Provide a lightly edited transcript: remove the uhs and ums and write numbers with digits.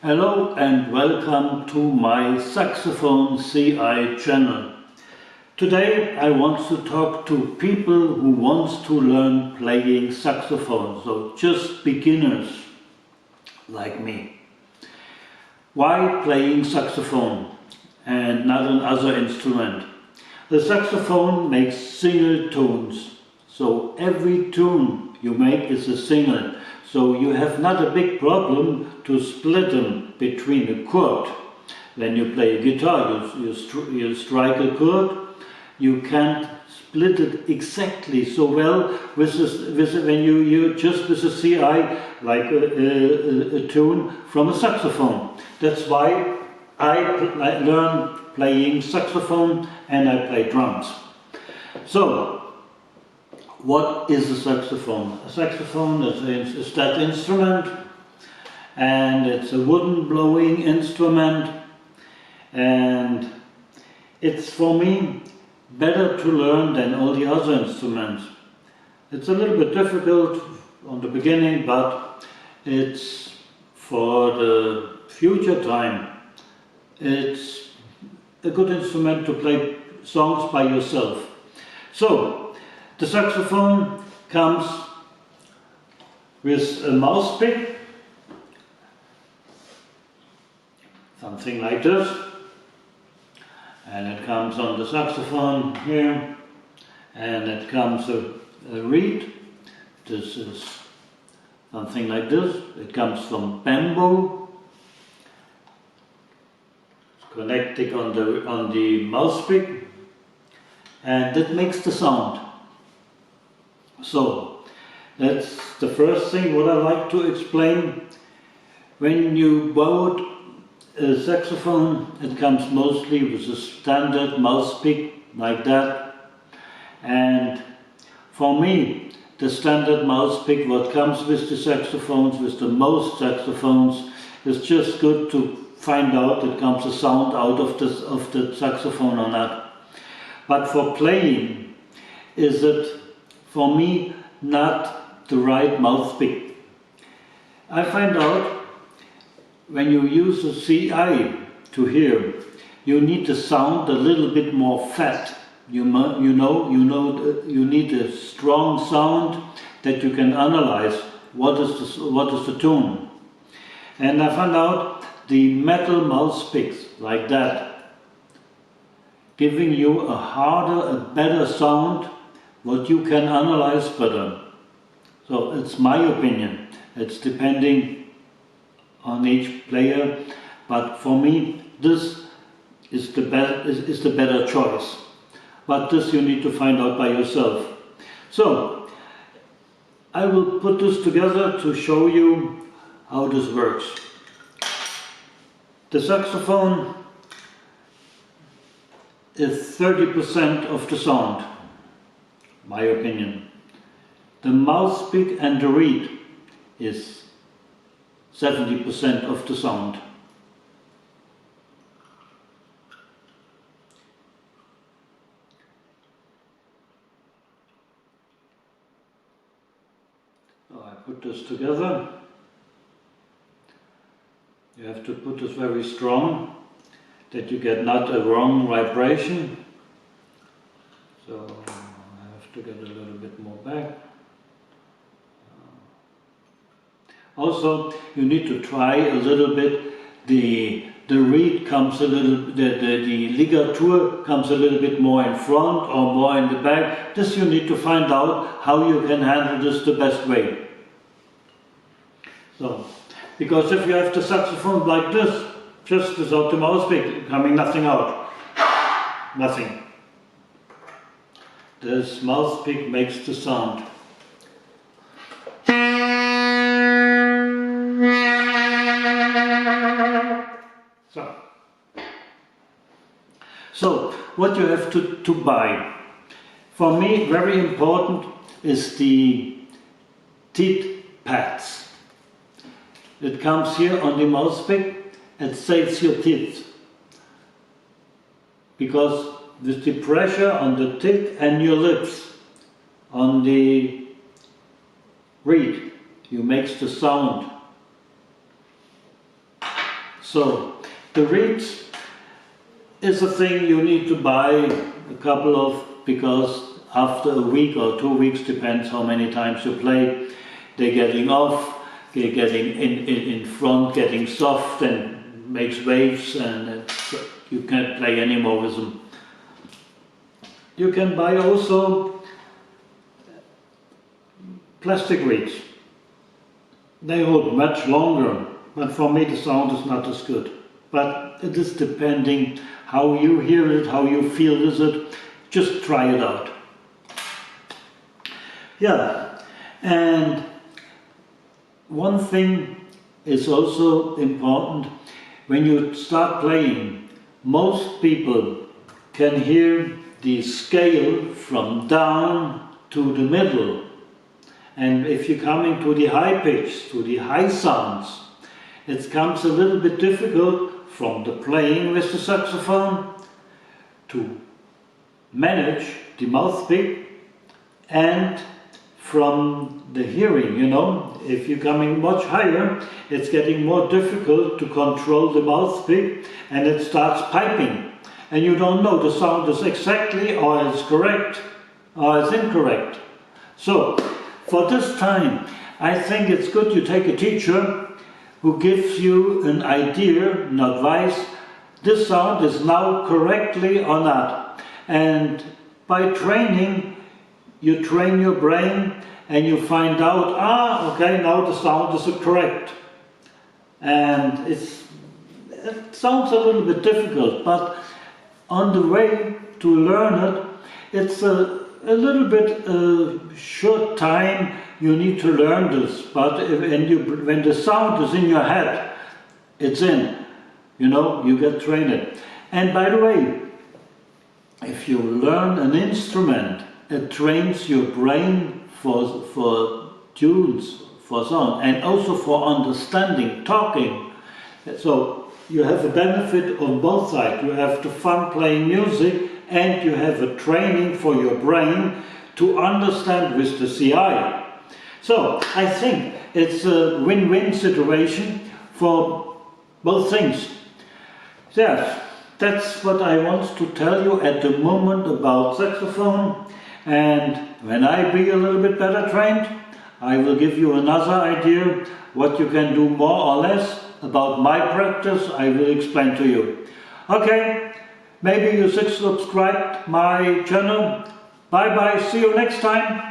Hello and welcome to my Saxophone CI channel. Today I want to talk to people who want to learn playing saxophone, so just beginners like me. Why playing saxophone and not another instrument? The saxophone makes single tones, so every tune you make is a single. So you have not a big problem to split them between a chord. When you play a guitar, you strike a chord, you can't split it exactly so well with when you just with a CI like a tune from a saxophone. That's why I learn playing saxophone and I play drums. So, what is a saxophone? A saxophone is that instrument, and it's a wooden blowing instrument, and it's for me better to learn than all the other instruments. It's a little bit difficult on the beginning, but it's for the future time. It's a good instrument to play songs by yourself. So, the saxophone comes with a mouthpick, something like this, and it comes on the saxophone here, and it comes a reed. This is something like this. It comes from bamboo. It's connected on the mouthpick, and that makes the sound. So, that's the first thing what I like to explain. When you bought a saxophone, it comes mostly with a standard mouthpick like that. And for me, the standard mouthpick what comes with the saxophones, with the most saxophones, is just good to find out it comes a sound out of the saxophone or not. But for playing, is it for me not the right mouthpick. I find out when you use a CI to hear, you need the sound a little bit more fat. You need a strong sound that you can analyze what is the tune. And I found out the metal mouthpicks like that, giving you a harder, a better sound, what you can analyze better. So it's my opinion. It's depending on each player, but for me this is the better choice. But this you need to find out by yourself. So I will put this together to show you how this works. The saxophone is 30% of the sound. My opinion. The mouthpick and the reed is 70% of the sound. So I put this together. You have to put this very strong that you get not a wrong vibration. So to get a little bit more back. Also, you need to try a little bit. The reed comes a little, the ligature comes a little bit more in front or more in the back. This you need to find out how you can handle this the best way. So, because if you have the saxophone like this, just without the mouthpick, coming nothing out, nothing. This mouthpick makes the sound. So what you have to buy. For me, very important is the teeth pads. It comes here on the mouthpick. It saves your teeth. Because with the pressure on the tip and your lips on the reed, you makes the sound. So the reeds is a thing you need to buy a couple of, because after a week or 2 weeks, depends how many times you play, they're getting off, they're getting in front, getting soft and makes waves, and you can't play anymore with them. You can buy also plastic reeds. They hold much longer, but for me the sound is not as good. But it is depending how you hear it, how you feel with it. Just try it out. Yeah, and one thing is also important. When you start playing, most people can hear the scale from down to the middle. And if you're coming to the high pitch, to the high sounds, it comes a little bit difficult from the playing with the saxophone to manage the mouthpick, and from the hearing, you know, if you're coming much higher, it's getting more difficult to control the mouthpick, and it starts piping, and you don't know the sound is exactly or it's correct or it's incorrect. So for this time, I think it's good you take a teacher who gives you an idea, an advice, this sound is now correctly or not. And by training, you train your brain and you find out, okay, now the sound is correct. And it sounds a little bit difficult, but on the way to learn it, it's a little bit short time you need to learn this, but when the sound is in your head, it's in, you know, you get trained. And by the way, if you learn an instrument, it trains your brain for tunes, for sound, and also for understanding, talking. So you have a benefit on both sides. You have the fun playing music, and you have a training for your brain to understand with the CI. So I think it's a win-win situation for both things. Yes, that's what I want to tell you at the moment about saxophone. And when I be a little bit better trained, I will give you another idea what you can do more or less. About my practice, I will explain to you. Okay, maybe you subscribe my channel. Bye bye, see you next time.